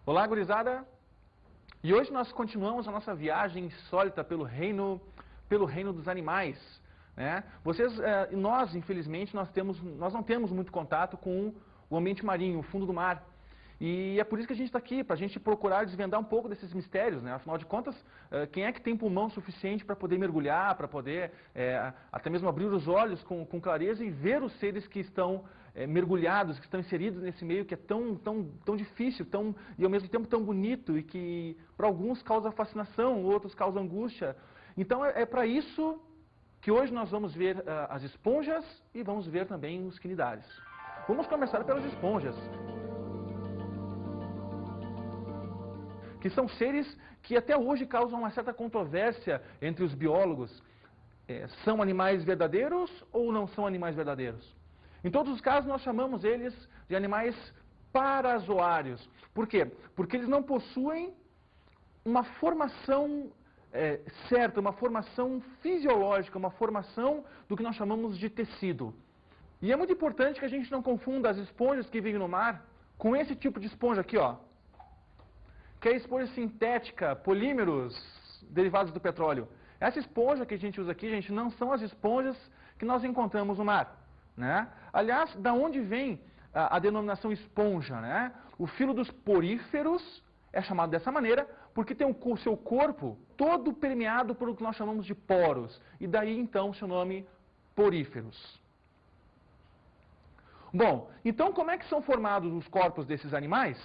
Olá, gurizada! E hoje nós continuamos a nossa viagem insólita pelo reino dos animais, né? Nós, infelizmente, nós não temos muito contato com o ambiente marinho, o fundo do mar. E é por isso que a gente está aqui, para a gente procurar desvendar um pouco desses mistérios, né? Afinal de contas, quem é que tem pulmão suficiente para poder mergulhar, para poder até mesmo abrir os olhos com clareza e ver os seres que estão mergulhados, que estão inseridos nesse meio que é tão difícil, e ao mesmo tempo tão bonito, e que para alguns causa fascinação, outros causa angústia. Então é para isso que hoje nós vamos ver as esponjas e vamos ver também os quinidários. Vamos começar pelas esponjas, que são seres que até hoje causam uma certa controvérsia entre os biólogos. São animais verdadeiros ou não são animais verdadeiros? Em todos os casos, nós chamamos eles de animais parazoários. Por quê? Porque eles não possuem uma formação certa, uma formação fisiológica, uma formação do que nós chamamos de tecido. E é muito importante que a gente não confunda as esponjas que vivem no mar com esse tipo de esponja aqui, ó, que é a esponja sintética, polímeros derivados do petróleo. Essa esponja que a gente usa aqui, gente, não são as esponjas que nós encontramos no mar, né? Aliás, da onde vem a denominação esponja, né? O filo dos poríferos é chamado dessa maneira porque tem o seu corpo todo permeado por o que nós chamamos de poros. E daí, então, seu nome, poríferos. Bom, então como é que são formados os corpos desses animais?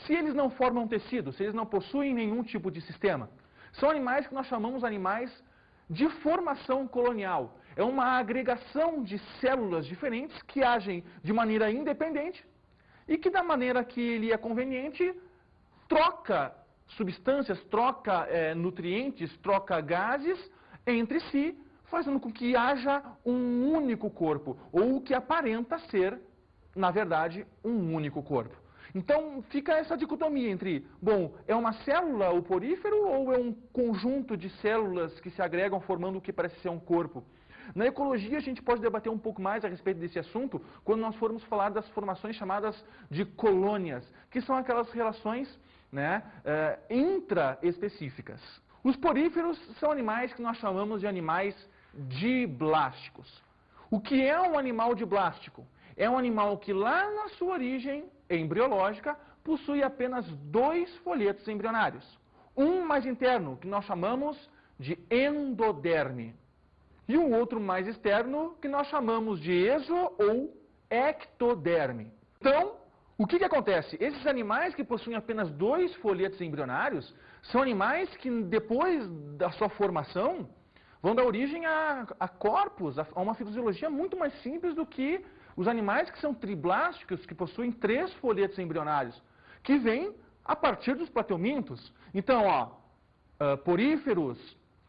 Se eles não formam tecido, se eles não possuem nenhum tipo de sistema, são animais que nós chamamos animais de formação colonial. É uma agregação de células diferentes que agem de maneira independente e que, da maneira que lhe é conveniente, troca substâncias, troca nutrientes, troca gases entre si, fazendo com que haja um único corpo, ou o que aparenta ser, na verdade, um único corpo. Então fica essa dicotomia entre, bom, é uma célula o porífero ou é um conjunto de células que se agregam formando o que parece ser um corpo? Na ecologia a gente pode debater um pouco mais a respeito desse assunto quando nós formos falar das formações chamadas de colônias, que são aquelas relações, né, intraespecíficas. Os poríferos são animais que nós chamamos de animais diblásticos. O que é um animal diblástico? É um animal que lá na sua origem embriológica possui apenas 2 folhetos embrionários. Um mais interno, que nós chamamos de endoderme, e um outro mais externo, que nós chamamos de exo ou ectoderme. Então, o que acontece? Esses animais que possuem apenas 2 folhetos embrionários são animais que depois da sua formação vão dar origem a corpos, a uma fisiologia muito mais simples do que os animais que são triblásticos, que possuem 3 folhetos embrionários, que vêm a partir dos plateumintos. Então, poríferos,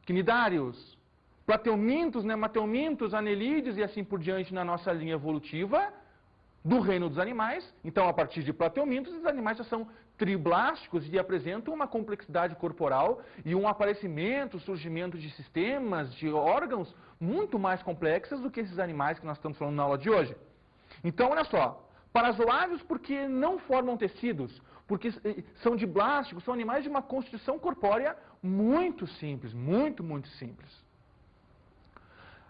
quinidários, plateumintos, nemateumintos, anelídeos e assim por diante na nossa linha evolutiva do reino dos animais. Então, a partir de plateumintos, os animais já são triblásticos e apresentam uma complexidade corporal e um aparecimento, surgimento de sistemas, de órgãos muito mais complexos do que esses animais que nós estamos falando na aula de hoje. Então, olha só, parazoários porque não formam tecidos, porque são diblásticos, são animais de uma constituição corpórea muito simples, muito simples.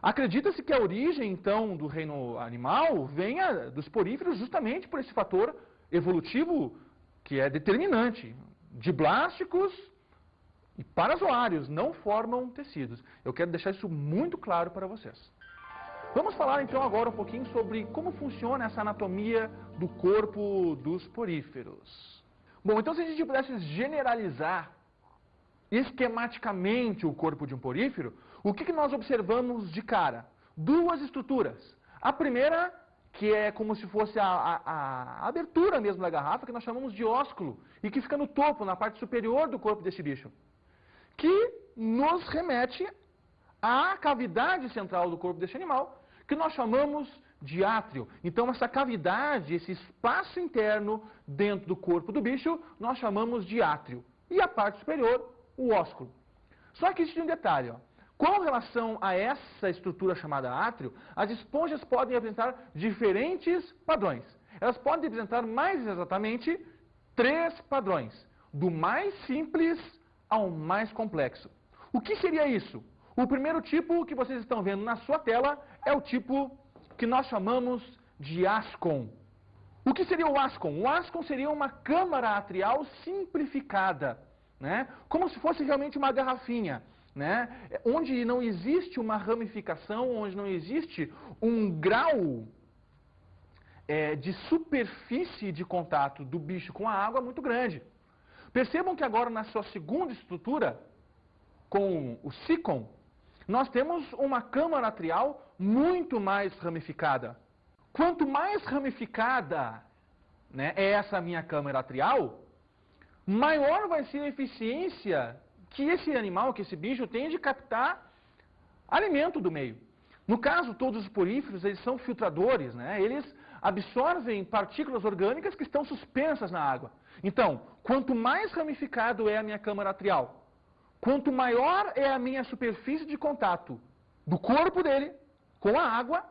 Acredita-se que a origem, então, do reino animal venha dos poríferos justamente por esse fator evolutivo que é determinante. Diblásticos e parazoários não formam tecidos. Eu quero deixar isso muito claro para vocês. Vamos falar então agora um pouquinho sobre como funciona essa anatomia do corpo dos poríferos. Bom, então se a gente pudesse generalizar esquematicamente o corpo de um porífero, o que nós observamos de cara? 2 estruturas. A primeira, que é como se fosse a abertura mesmo da garrafa, que nós chamamos de ósculo, e que fica no topo, na parte superior do corpo desse bicho, que nos remete à cavidade central do corpo desse animal, que nós chamamos de átrio. Então, essa cavidade, esse espaço interno dentro do corpo do bicho, nós chamamos de átrio. E a parte superior, o ósculo. Só que existe um detalhe, ó. Com relação a essa estrutura chamada átrio, as esponjas podem apresentar diferentes padrões. Elas podem apresentar mais exatamente 3 padrões, do mais simples ao mais complexo. O que seria isso? O primeiro tipo que vocês estão vendo na sua tela é o tipo que nós chamamos de Ascom. O que seria o Ascom? O Ascom seria uma câmara atrial simplificada, né? Como se fosse realmente uma garrafinha, né? Onde não existe uma ramificação, onde não existe um grau de superfície de contato do bicho com a água muito grande. Percebam que agora na sua segunda estrutura, com o Sicom, nós temos uma câmara atrial muito mais ramificada. Quanto mais ramificada, né, é essa minha câmara atrial, maior vai ser a eficiência que esse animal, que esse bicho tem de captar alimento do meio. No caso, todos os poríferos, eles são filtradores, né? Eles absorvem partículas orgânicas que estão suspensas na água. Então, quanto mais ramificado é a minha câmara atrial, quanto maior é a minha superfície de contato do corpo dele com a água,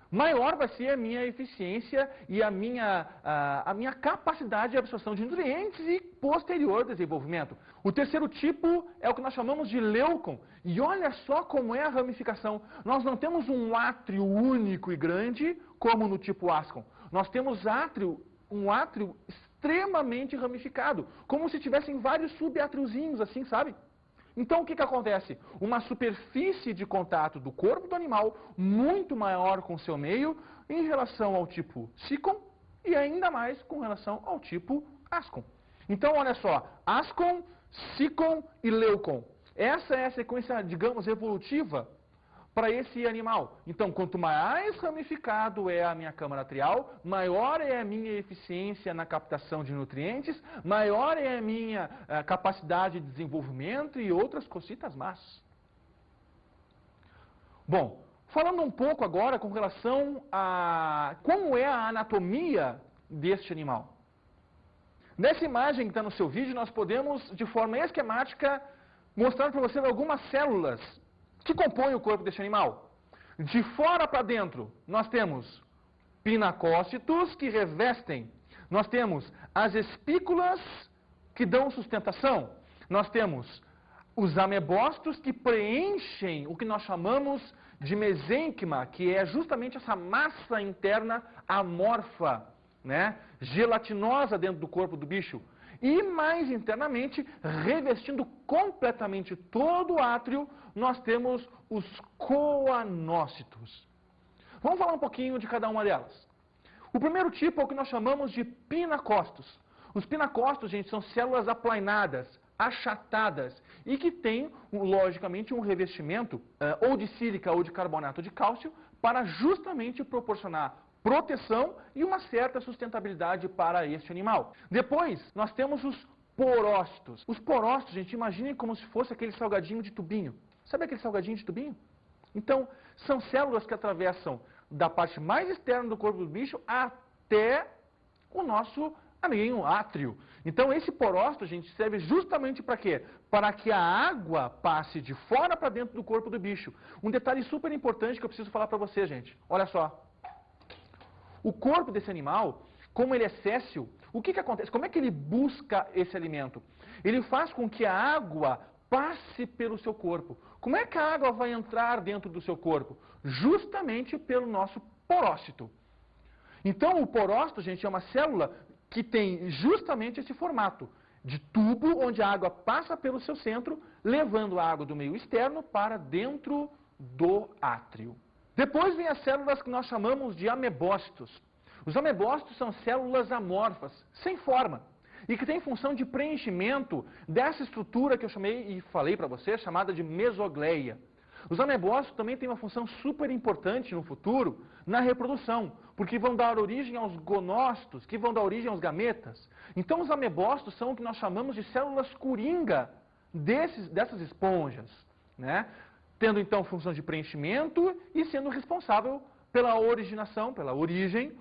maior vai ser a minha eficiência e a minha capacidade de absorção de nutrientes e posterior desenvolvimento. O terceiro tipo é o que nós chamamos de leucon. E olha só como é a ramificação. Nós não temos um átrio único e grande, como no tipo Ascom. Nós temos um átrio extremamente ramificado, como se tivessem vários subatriozinhos assim, sabe? Então, o que acontece? Uma superfície de contato do corpo do animal muito maior com o seu meio em relação ao tipo Sicom e ainda mais com relação ao tipo Ascom. Então, olha só, Ascom, Sicom e Leucon. Essa é a sequência, digamos, evolutiva para esse animal. Então, quanto mais ramificado é a minha câmara atrial, maior é a minha eficiência na captação de nutrientes, maior é a minha capacidade de desenvolvimento e outras cositas más. Bom, falando um pouco agora com relação a como é a anatomia deste animal. Nessa imagem que está no seu vídeo, nós podemos, de forma esquemática, mostrar para vocês algumas células que compõem o corpo deste animal. De fora para dentro, nós temos pinacócitos que revestem. Nós temos as espículas que dão sustentação. Nós temos os amebócitos que preenchem o que nós chamamos de mesênquima, que é justamente essa massa interna amorfa, né, gelatinosa dentro do corpo do bicho. E mais internamente, revestindo completamente todo o átrio, nós temos os coanócitos. Vamos falar um pouquinho de cada uma delas. O primeiro tipo é o que nós chamamos de pinacócitos. Os pinacócitos, gente, são células aplainadas, achatadas e que têm, logicamente, um revestimento ou de sílica ou de carbonato de cálcio para justamente proporcionar proteção e uma certa sustentabilidade para este animal. Depois, nós temos os porócitos. Os porócitos, gente, imaginem como se fosse aquele salgadinho de tubinho. Sabe aquele salgadinho de tubinho? Então, são células que atravessam da parte mais externa do corpo do bicho até o nosso amiguinho átrio. Então, esse porócito, gente, serve justamente para quê? Para que a água passe de fora para dentro do corpo do bicho. Um detalhe super importante que eu preciso falar para você, gente. Olha só. O corpo desse animal, como ele é séssil, o que acontece? Como é que ele busca esse alimento? Ele faz com que a água passe pelo seu corpo. Como é que a água vai entrar dentro do seu corpo? Justamente pelo nosso porócito. Então, o porócito, gente, é uma célula que tem justamente esse formato de tubo onde a água passa pelo seu centro, levando a água do meio externo para dentro do átrio. Depois vem as células que nós chamamos de amebócitos. Os amebócitos são células amorfas, sem forma, e que têm função de preenchimento dessa estrutura que eu chamei e falei para você, chamada de mesogleia. Os amebócitos também têm uma função super importante no futuro na reprodução, porque vão dar origem aos gonócitos, que vão dar origem aos gametas. Então os amebócitos são o que nós chamamos de células coringa dessas esponjas, né? Tendo então função de preenchimento e sendo responsável pela originação, pela origem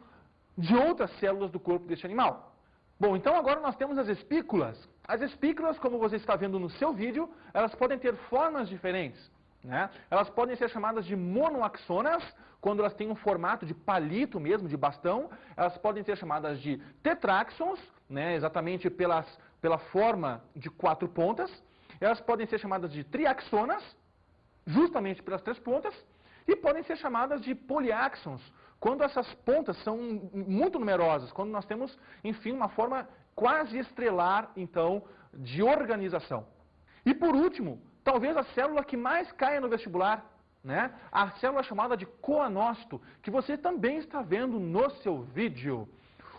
de outras células do corpo deste animal. Bom, então agora nós temos as espículas. As espículas, como você está vendo no seu vídeo, elas podem ter formas diferentes, né? Elas podem ser chamadas de monoaxonas, quando elas têm um formato de palito mesmo, de bastão. Elas podem ser chamadas de tetráxons, né? Exatamente pela forma de 4 pontas. Elas podem ser chamadas de triaxonas, justamente pelas 3 pontas. E podem ser chamadas de poliaxons, quando essas pontas são muito numerosas, quando nós temos, enfim, uma forma quase estrelar, então, de organização. E por último, talvez a célula que mais caia no vestibular, né? A célula chamada de coanócito, que você também está vendo no seu vídeo.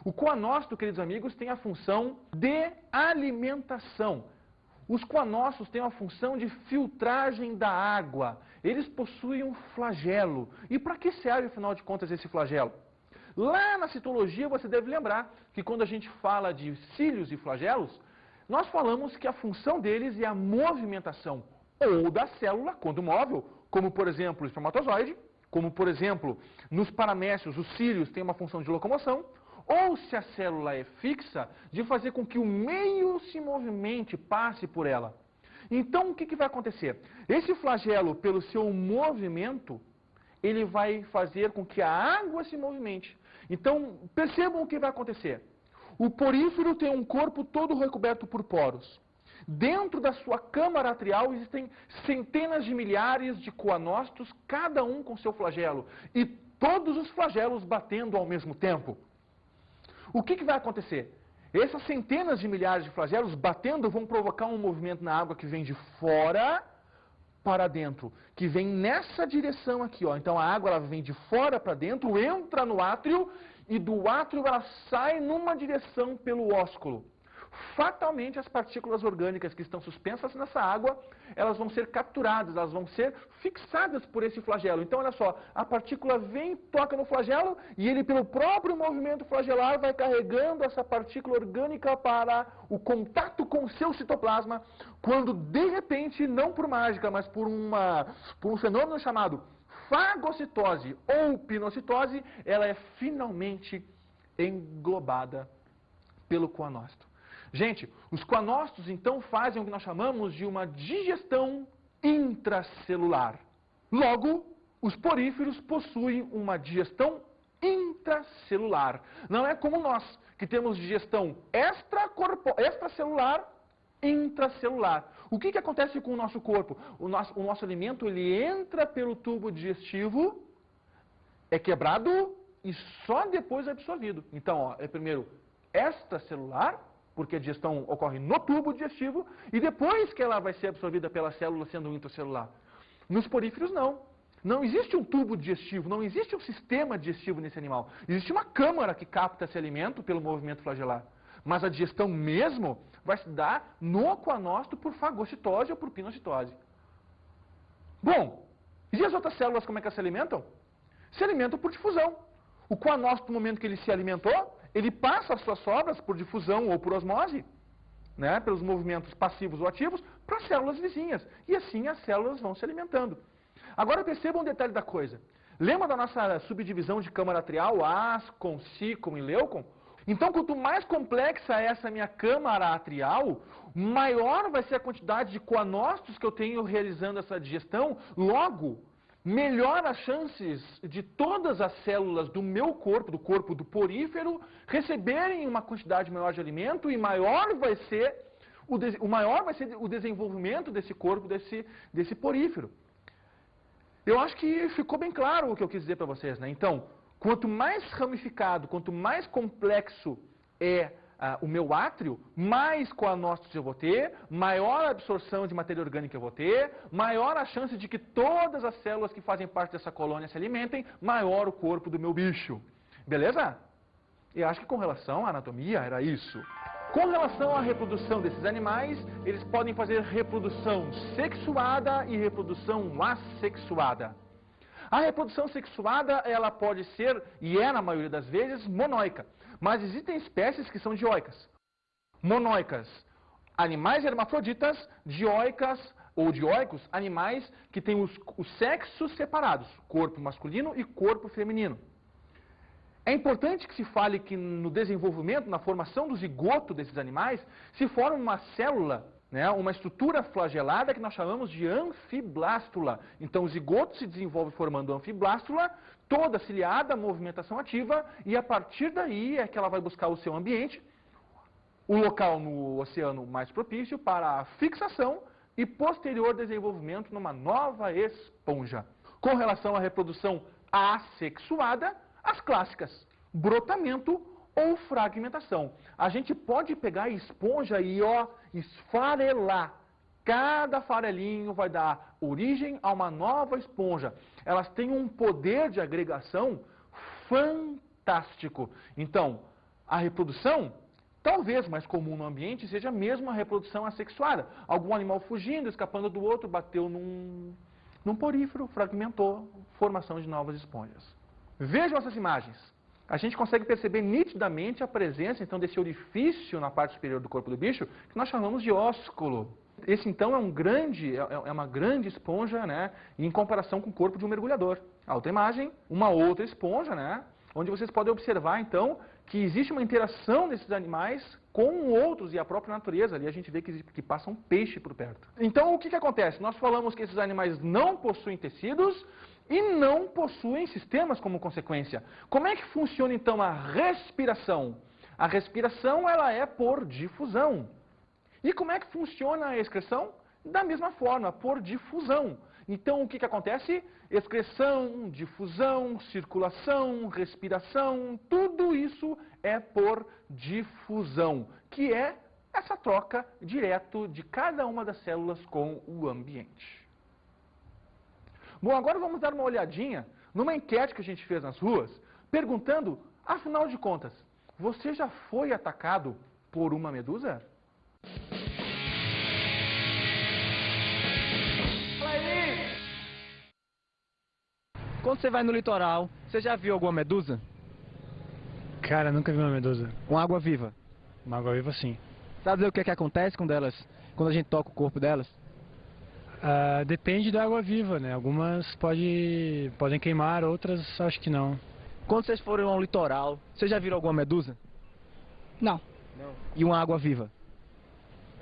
O coanócito, queridos amigos, tem a função de alimentação. Os coanócitos têm a função de filtragem da água. Eles possuem um flagelo. E para que serve, afinal de contas, esse flagelo? Lá na citologia, você deve lembrar que quando a gente fala de cílios e flagelos, nós falamos que a função deles é a movimentação ou da célula, quando móvel, como, por exemplo, o espermatozoide, como, por exemplo, nos paramécios, os cílios têm uma função de locomoção, ou se a célula é fixa, de fazer com que o meio se movimente, passe por ela. Então, o que vai acontecer? Esse flagelo, pelo seu movimento, ele vai fazer com que a água se movimente. Então, percebam o que vai acontecer. O porífero tem um corpo todo recoberto por poros. Dentro da sua câmara atrial existem centenas de milhares de coanócitos, cada um com seu flagelo, e todos os flagelos batendo ao mesmo tempo. O que vai acontecer? Essas centenas de milhares de flagelos batendo vão provocar um movimento na água que vem de fora para dentro, que vem nessa direção aqui, ó. Então a água ela vem de fora para dentro, entra no átrio e do átrio ela sai numa direção pelo ósculo. Fatalmente as partículas orgânicas que estão suspensas nessa água, elas vão ser capturadas, elas vão ser fixadas por esse flagelo. Então olha só, a partícula vem, toca no flagelo e ele pelo próprio movimento flagelar vai carregando essa partícula orgânica para o contato com o seu citoplasma, quando de repente, não por mágica, mas por um fenômeno chamado fagocitose ou pinocitose, ela é finalmente englobada pelo coanócito. Gente, os coanócitos então fazem o que nós chamamos de uma digestão intracelular. Logo, os poríferos possuem uma digestão intracelular. Não é como nós, que temos digestão extracelular, intracelular. O que acontece com o nosso corpo? O nosso alimento ele entra pelo tubo digestivo, é quebrado e só depois é absorvido. Então, ó, é primeiro extracelular, porque a digestão ocorre no tubo digestivo, e depois que ela vai ser absorvida pela célula sendo intracelular. Nos poríferos, não. Não existe um tubo digestivo, não existe um sistema digestivo nesse animal. Existe uma câmara que capta esse alimento pelo movimento flagelar. Mas a digestão mesmo vai se dar no coanócito por fagocitose ou por pinocitose. Bom, e as outras células como é que elas se alimentam? Se alimentam por difusão. O coanócito, no momento que ele se alimentou, ele passa as suas sobras por difusão ou por osmose, né, pelos movimentos passivos ou ativos, para as células vizinhas. E assim as células vão se alimentando. Agora percebam um detalhe da coisa. Lembra da nossa subdivisão de câmara atrial, ascon, sícon e leucon? Então, quanto mais complexa é essa minha câmara atrial, maior vai ser a quantidade de coanócitos que eu tenho realizando essa digestão. Logo, melhor as chances de todas as células do meu corpo, do corpo do porífero, receberem uma quantidade maior de alimento e maior vai ser o desenvolvimento desse corpo, desse porífero. Eu acho que ficou bem claro o que eu quis dizer para vocês, né? Então, quanto mais ramificado, quanto mais complexo é o meu átrio, mais coanócitos eu vou ter, maior a absorção de matéria orgânica eu vou ter, maior a chance de que todas as células que fazem parte dessa colônia se alimentem, maior o corpo do meu bicho. Beleza? Eu acho que com relação à anatomia era isso. Com relação à reprodução desses animais, eles podem fazer reprodução sexuada e reprodução assexuada. A reprodução sexuada, ela pode ser, e é na maioria das vezes, monóica. Mas existem espécies que são dioicas. Monóicas, animais hermafroditas, dioicas ou dioicos, animais que têm os sexos separados, corpo masculino e corpo feminino. É importante que se fale que no desenvolvimento, na formação do zigoto desses animais, se forma uma célula né, uma estrutura flagelada que nós chamamos de anfiblástula. Então o zigoto se desenvolve formando anfiblástula, toda ciliada, movimentação ativa, e a partir daí é que ela vai buscar o seu ambiente, o local no oceano mais propício para a fixação e posterior desenvolvimento numa nova esponja. Com relação à reprodução assexuada, as clássicas, brotamento ou fragmentação. A gente pode pegar a esponja e esfarelar. Cada farelinho vai dar origem a uma nova esponja. Elas têm um poder de agregação fantástico. Então, a reprodução, talvez mais comum no ambiente, seja mesmo a reprodução assexuada. Algum animal fugindo, escapando do outro, bateu num porífero, fragmentou, formação de novas esponjas. Vejam essas imagens. A gente consegue perceber nitidamente a presença, então, desse orifício na parte superior do corpo do bicho, que nós chamamos de ósculo. Esse, então, é uma grande esponja, né, em comparação com o corpo de um mergulhador. A outra imagem, uma outra esponja, né, onde vocês podem observar, então, que existe uma interação desses animais com outros e a própria natureza. Ali a gente vê que passa um peixe por perto. Então, o que acontece? Nós falamos que esses animais não possuem tecidos e não possuem sistemas como consequência. Como é que funciona, então, a respiração? A respiração, ela é por difusão. E como é que funciona a excreção? Da mesma forma, por difusão. Então, o que acontece? Excreção, difusão, circulação, respiração, tudo isso é por difusão, que é essa troca direto de cada uma das células com o ambiente. Bom, agora vamos dar uma olhadinha numa enquete que a gente fez nas ruas, perguntando, afinal de contas, você já foi atacado por uma medusa? Quando você vai no litoral, você já viu alguma medusa? Cara, nunca vi uma medusa. Uma água-viva? Uma água-viva, sim. Sabe o que é que acontece quando a gente toca o corpo delas? Depende da água-viva, né? Algumas podem queimar, outras acho que não. Quando vocês foram ao litoral, vocês já viram alguma medusa? Não. Não. E uma água-viva?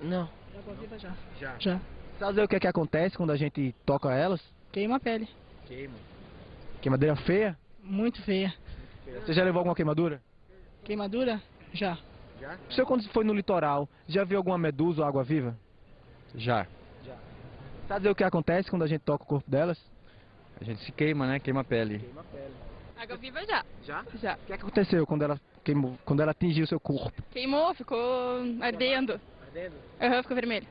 Não. Água-viva já. Já. Sabe o que é que acontece quando a gente toca elas? Queima a pele. Queima. Queimadeira feia? Muito feia. Você já levou alguma queimadura? Queimadura? Já. Já? O senhor, quando foi no litoral, já viu alguma medusa ou água-viva? Já. Sabe o que acontece quando a gente toca o corpo delas? A gente se queima, né? Queima a pele. Queima a pele. Água-viva já. Já? Já. O que aconteceu quando ela queimou, quando ela atingiu o seu corpo? Queimou, ficou ardendo. Ardendo? Aham, ficou vermelho.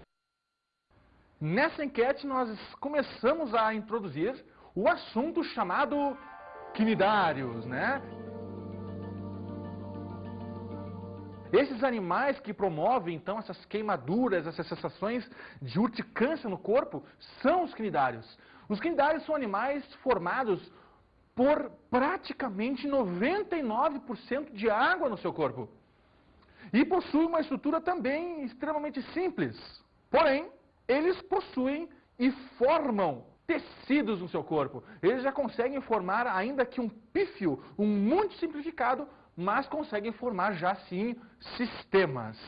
Nessa enquete nós começamos a introduzir o assunto chamado cnidários, né? Esses animais que promovem, então, essas queimaduras, essas sensações de urticância no corpo, são os cnidários. Os cnidários são animais formados por praticamente 99% de água no seu corpo. E possuem uma estrutura também extremamente simples. Porém, eles possuem e formam tecidos no seu corpo. Eles já conseguem formar, ainda que um pífio, um muito simplificado, mas conseguem formar já sim sistemas.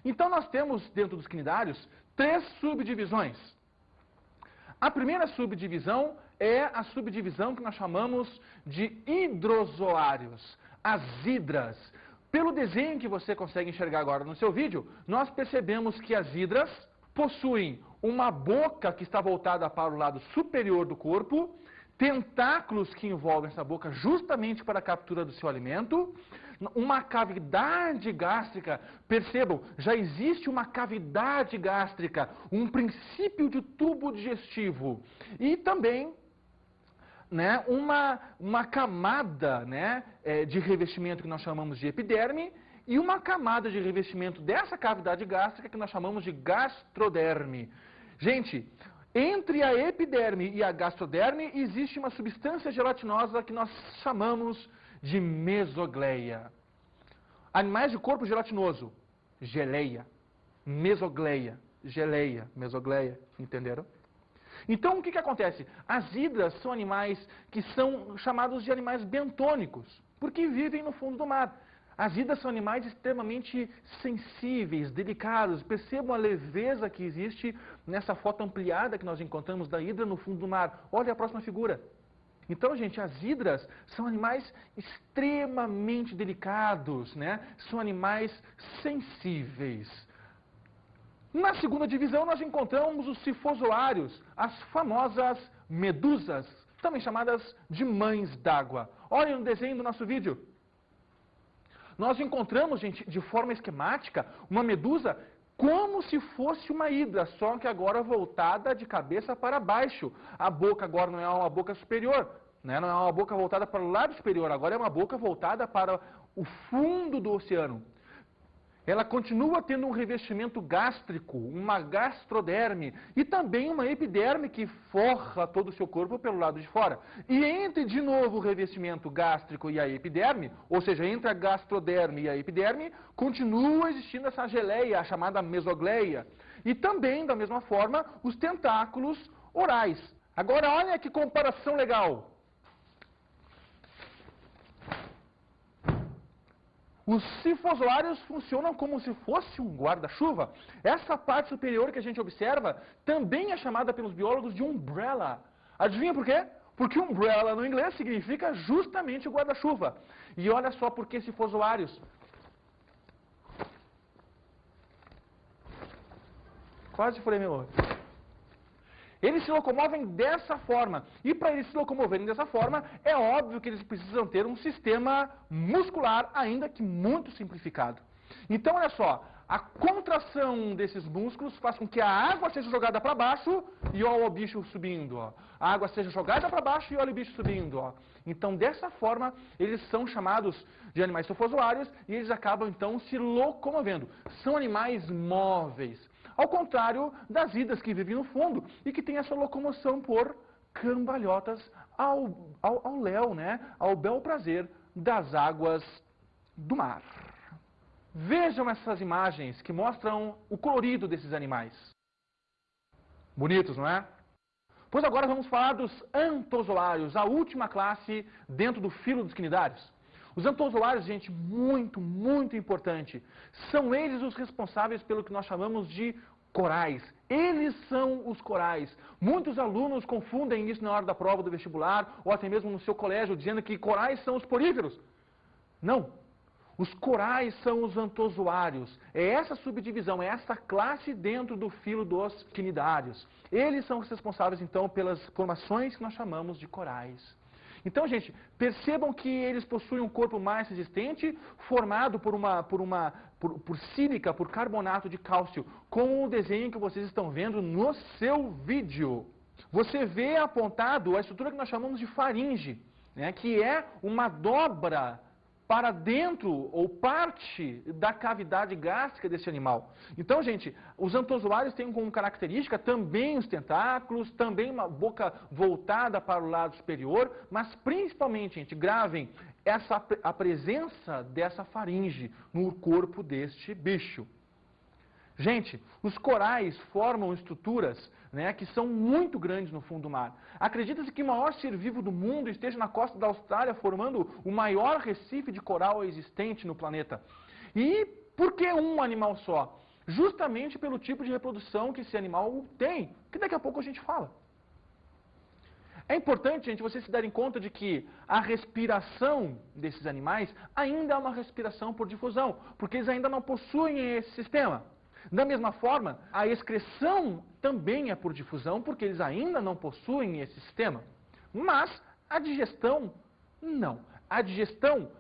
Então nós temos dentro dos cnidários 3 subdivisões. A primeira subdivisão é a subdivisão que nós chamamos de hidrozoários, as hidras. Pelo desenho que você consegue enxergar agora no seu vídeo, nós percebemos que as hidras possuem uma boca que está voltada para o lado superior do corpo, tentáculos que envolvem essa boca justamente para a captura do seu alimento, uma cavidade gástrica. Percebam, já existe uma cavidade gástrica, um princípio de tubo digestivo e também, né, uma camada, né, de revestimento que nós chamamos de epiderme e uma camada de revestimento dessa cavidade gástrica que nós chamamos de gastroderme. Gente, entre a epiderme e a gastroderme existe uma substância gelatinosa que nós chamamos de mesogleia. Animais de corpo gelatinoso, geleia, mesogleia, geleia, mesogleia, entenderam? Então, o que acontece? As hidras são animais que são chamados de animais bentônicos, porque vivem no fundo do mar. As hidras são animais extremamente sensíveis, delicados. Percebam a leveza que existe nessa foto ampliada que nós encontramos da hidra no fundo do mar. Olha a próxima figura. Então, gente, as hidras são animais extremamente delicados, né? São animais sensíveis. Na segunda divisão, nós encontramos os sifozoários, as famosas medusas, também chamadas de mães d'água. Olhem no desenho do nosso vídeo. Nós encontramos, gente, de forma esquemática, uma medusa como se fosse uma hidra, só que agora voltada de cabeça para baixo. A boca agora não é uma boca superior, né? Não é uma boca voltada para o lado superior, agora é uma boca voltada para o fundo do oceano. Ela continua tendo um revestimento gástrico, uma gastroderme e também uma epiderme que forra todo o seu corpo pelo lado de fora. E entre de novo o revestimento gástrico e a epiderme, ou seja, entre a gastroderme e a epiderme, continua existindo essa geleia, a chamada mesogleia. E também, da mesma forma, os tentáculos orais. Agora olha que comparação legal. Os sifozoários funcionam como se fosse um guarda-chuva. Essa parte superior que a gente observa também é chamada pelos biólogos de umbrella. Adivinha por quê? Porque umbrella no inglês significa justamente o guarda-chuva. E olha só por que sifozoários. Quase furei meu olho. Eles se locomovem dessa forma. E para eles se locomoverem dessa forma, é óbvio que eles precisam ter um sistema muscular, ainda que muito simplificado. Então, olha só, a contração desses músculos faz com que a água seja jogada para baixo e olha o bicho subindo. Ó. A água seja jogada para baixo e olha o bicho subindo. Ó. Então, dessa forma, eles são chamados de animais sifozoários e eles acabam, então, se locomovendo. São animais móveis. Ao contrário das hidras que vivem no fundo e que têm essa locomoção por cambalhotas ao léu, né? Ao bel prazer das águas do mar. Vejam essas imagens que mostram o colorido desses animais. Bonitos, não é? Pois agora vamos falar dos antozoários, a última classe dentro do filo dos quinidários. Os antozoários, gente, muito importante. São eles os responsáveis pelo que nós chamamos de corais. Eles são os corais. Muitos alunos confundem isso na hora da prova do vestibular ou até mesmo no seu colégio, dizendo que corais são os poríferos. Não. Os corais são os antozoários. É essa subdivisão, é essa classe dentro do filo dos quinidários. Eles são os responsáveis, então, pelas formações que nós chamamos de corais. Então, gente, percebam que eles possuem um corpo mais resistente, formado por sílica, por carbonato de cálcio, com o desenho que vocês estão vendo no seu vídeo. Você vê apontado a estrutura que nós chamamos de faringe, né, que é uma dobra para dentro ou parte da cavidade gástrica desse animal. Então, gente, os antozoários têm como característica também os tentáculos, também uma boca voltada para o lado superior, mas principalmente, gente, gravem a presença dessa faringe no corpo deste bicho. Gente, os corais formam estruturas, né, que são muito grandes no fundo do mar. Acredita-se que o maior ser vivo do mundo esteja na costa da Austrália, formando o maior recife de coral existente no planeta. E por que um animal só? Justamente pelo tipo de reprodução que esse animal tem, que daqui a pouco a gente fala. É importante, gente, vocês se darem conta de que a respiração desses animais ainda é uma respiração por difusão, porque eles ainda não possuem esse sistema. Da mesma forma, a excreção também é por difusão, porque eles ainda não possuem esse sistema. Mas a digestão, não. A digestão,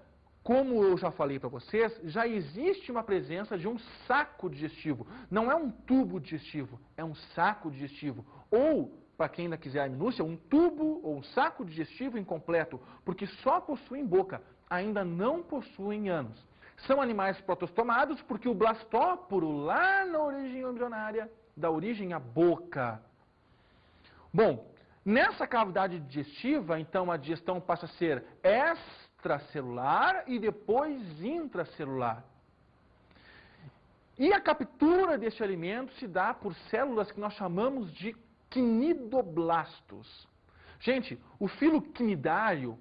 como eu já falei para vocês, já existe uma presença de um saco digestivo. Não é um tubo digestivo, é um saco digestivo. Ou, para quem ainda quiser a minúcia, um tubo ou um saco digestivo incompleto, porque só possuem boca, ainda não possuem ânus. São animais protostomados porque o blastóporo, lá na origem embrionária, dá origem à boca. Bom, nessa cavidade digestiva, então, a digestão passa a ser extracelular e depois intracelular. E a captura deste alimento se dá por células que nós chamamos de quinidoblastos. Gente, o filo quinidário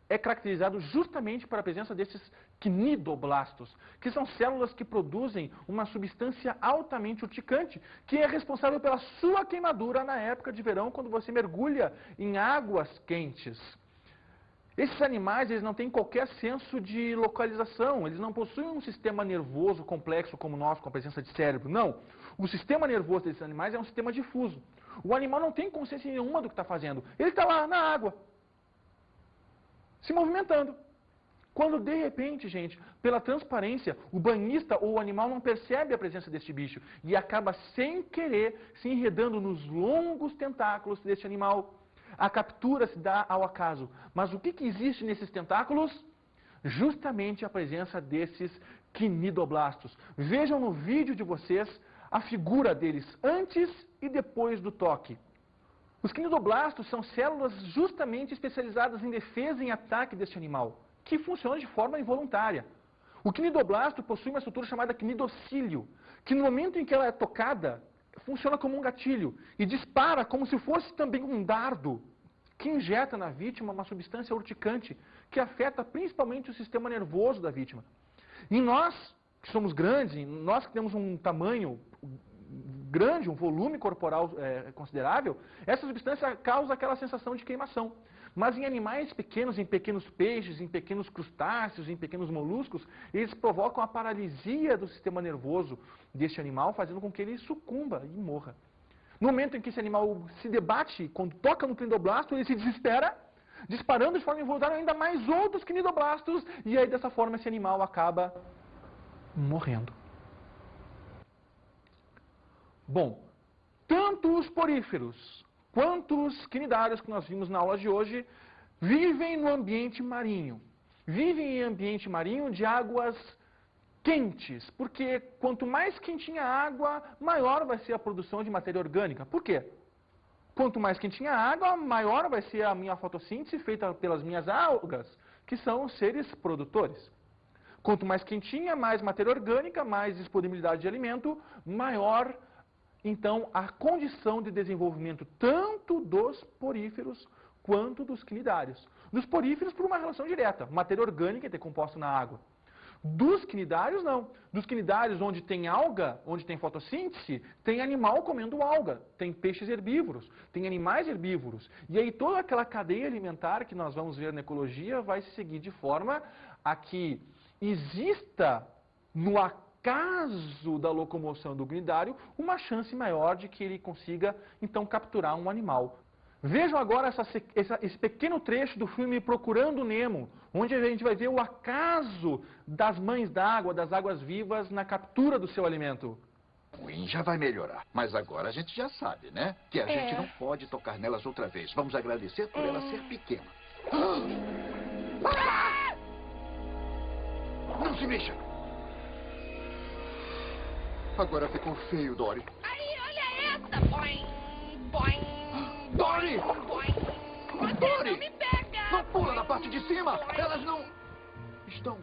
é caracterizado justamente pela presença desses quinidoblastos, que são células que produzem uma substância altamente urticante, que é responsável pela sua queimadura na época de verão, quando você mergulha em águas quentes. Esses animais, eles não têm qualquer senso de localização, eles não possuem um sistema nervoso complexo como nós, com a presença de cérebro, não. O sistema nervoso desses animais é um sistema difuso. O animal não tem consciência nenhuma do que está fazendo, ele está lá na água, se movimentando. Quando, de repente, gente, pela transparência, o banhista ou o animal não percebe a presença deste bicho e acaba, sem querer, se enredando nos longos tentáculos deste animal. A captura se dá ao acaso. Mas o que existe nesses tentáculos? Justamente a presença desses quinidoblastos. Vejam no vídeo de vocês a figura deles antes e depois do toque. Os quinidoblastos são células justamente especializadas em defesa e em ataque deste animal, que funciona de forma involuntária. O quinidoblasto possui uma estrutura chamada quinidocílio, que no momento em que ela é tocada, funciona como um gatilho e dispara como se fosse também um dardo, que injeta na vítima uma substância urticante, que afeta principalmente o sistema nervoso da vítima. E nós, que somos grandes, nós que temos um tamanho grande, um volume corporal considerável, essa substância causa aquela sensação de queimação. Mas em animais pequenos, em pequenos peixes, em pequenos crustáceos, em pequenos moluscos, eles provocam a paralisia do sistema nervoso deste animal, fazendo com que ele sucumba e morra. No momento em que esse animal se debate, quando toca no quinidoblasto, ele se desespera, disparando de forma involuntária ainda mais outros quinidoblastos, e aí dessa forma esse animal acaba morrendo. Bom, tanto os poríferos quanto os quinidários que nós vimos na aula de hoje vivem no ambiente marinho. Vivem em ambiente marinho de águas quentes, porque quanto mais quentinha a água, maior vai ser a produção de matéria orgânica. Por quê? Quanto mais quentinha a água, maior vai ser a minha fotossíntese feita pelas minhas algas, que são os seres produtores. Quanto mais quentinha, mais matéria orgânica, mais disponibilidade de alimento, maior então a condição de desenvolvimento tanto dos poríferos quanto dos quinidários. Dos poríferos por uma relação direta, matéria orgânica decomposta na água. Dos quinidários não. Dos quinidários onde tem alga, onde tem fotossíntese, tem animal comendo alga, tem peixes herbívoros, tem animais herbívoros. E aí toda aquela cadeia alimentar que nós vamos ver na ecologia vai se seguir de forma a que exista no caso da locomoção do quinidário, uma chance maior de que ele consiga, então, capturar um animal. Vejam agora esse pequeno trecho do filme Procurando Nemo, onde a gente vai ver o acaso das mães d'água, das águas vivas, na captura do seu alimento. Ruim já vai melhorar, mas agora a gente já sabe, né? Que a gente não pode tocar nelas outra vez. Vamos agradecer por ela ser pequena. Não se mexa! Agora ficou feio, Dory. Aí, olha essa! Boing, boing, Dory! boing. Você Dory! não me pega! Não pula na parte de cima! Elas não... estão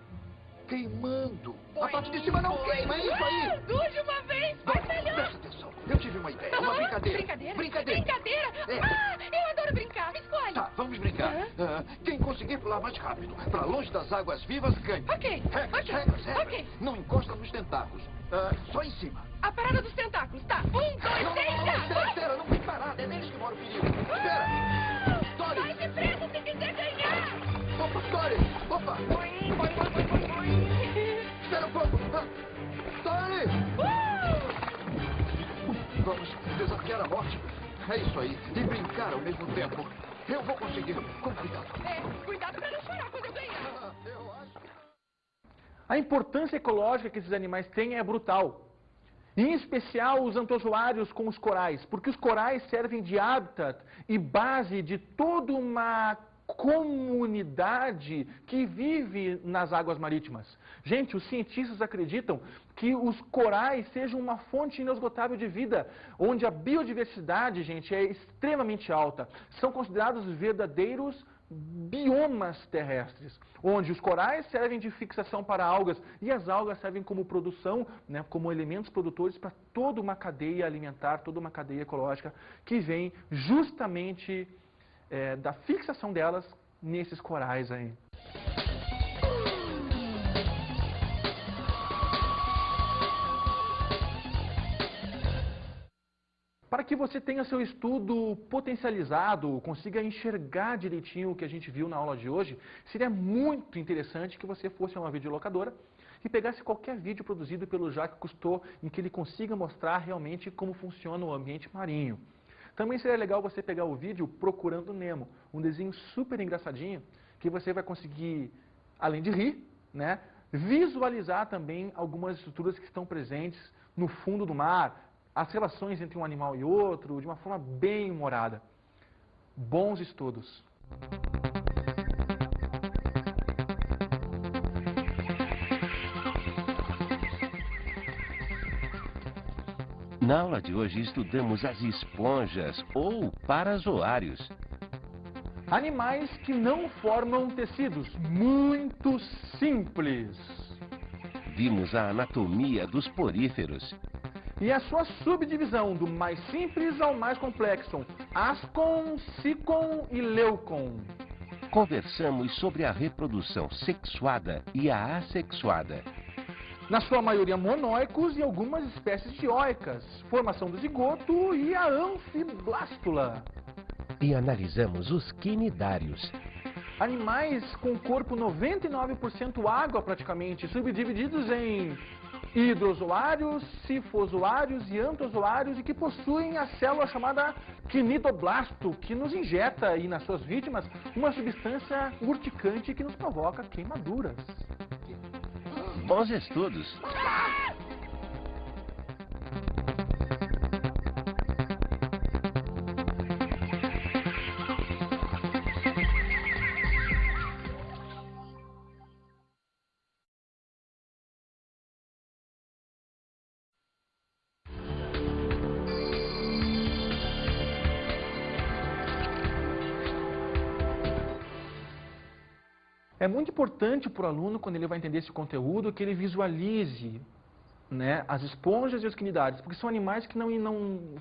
queimando. A parte de cima não queima, é isso aí! Duas de uma vez, faz melhor! Presta atenção, eu tive uma ideia, uma brincadeira. Brincadeira? Brincadeira! Brincadeira? É. Ah, eu adoro brincar, escolhe! Tá, vamos brincar. Quem conseguir pular mais rápido, pra longe das águas vivas, ganha. Ok, Regras, ok, regras, regras. ok. Não encosta nos tentáculos. Só em cima. A parada dos tentáculos, tá? 1, 2, 3, já! Espera, não fique parado, é neles que mora o perigo. Espera! Dory! Vai depressa se quiser ganhar! Opa, Dory! Opa! Boing, boing, boing, boing, boing. Espera um pouco! Dory! Vamos desafiar a morte. É isso aí. E brincar ao mesmo tempo. Eu vou conseguir. Com cuidado. Cuidado pra não chorar quando eu ganhar! Eu acho... A importância ecológica que esses animais têm é brutal. Em especial os antozoários com os corais, porque os corais servem de hábitat e base de toda uma comunidade que vive nas águas marítimas. Gente, os cientistas acreditam que os corais sejam uma fonte inesgotável de vida, onde a biodiversidade, gente, é extremamente alta. São considerados verdadeiros biomas terrestres, onde os corais servem de fixação para algas e as algas servem como produção, né, como elementos produtores para toda uma cadeia alimentar, toda uma cadeia ecológica que vem justamente da fixação delas nesses corais aí. Para que você tenha seu estudo potencializado, consiga enxergar direitinho o que a gente viu na aula de hoje, seria muito interessante que você fosse a uma videolocadora e pegasse qualquer vídeo produzido pelo Jacques Cousteau em que ele consiga mostrar realmente como funciona o ambiente marinho. Também seria legal você pegar o vídeo Procurando Nemo, um desenho super engraçadinho que você vai conseguir, além de rir, né, visualizar também algumas estruturas que estão presentes no fundo do mar, as relações entre um animal e outro, de uma forma bem humorada. Bons estudos! Na aula de hoje estudamos as esponjas ou parazoários. Animais que não formam tecidos, muito simples. Vimos a anatomia dos poríferos. E a sua subdivisão do mais simples ao mais complexo, ascon, sicon e leucon. Conversamos sobre a reprodução sexuada e a assexuada. Na sua maioria monóicos e algumas espécies dioicas, formação do zigoto e a anfiblástula. E analisamos os quinidários. Animais com corpo 99% água praticamente, subdivididos em hidrozoários, sifozoários e antozoários e que possuem a célula chamada quinidoblasto, que nos injeta aí nas suas vítimas uma substância urticante que nos provoca queimaduras. Bons estudos! É muito importante para o aluno, quando ele vai entender esse conteúdo, que ele visualize, né, as esponjas e os quinidários, porque são animais que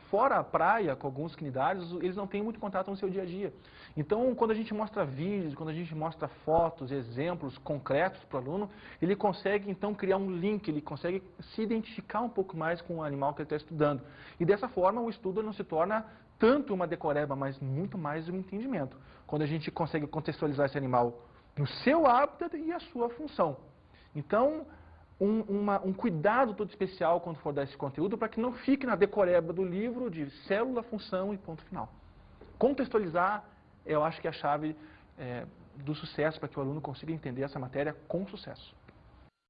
fora a praia, com alguns quinidários, eles não têm muito contato no seu dia a dia. Então, quando a gente mostra vídeos, quando a gente mostra fotos, exemplos concretos para o aluno, ele consegue, então, criar um link, ele consegue se identificar um pouco mais com o animal que ele está estudando. E dessa forma, o estudo não se torna tanto uma decoreba, mas muito mais um entendimento. Quando a gente consegue contextualizar esse animal no seu hábitat e a sua função. Então, um cuidado todo especial quando for dar esse conteúdo para que não fique na decoreba do livro de célula, função e ponto final. Contextualizar, eu acho que é a chave do sucesso para que o aluno consiga entender essa matéria com sucesso.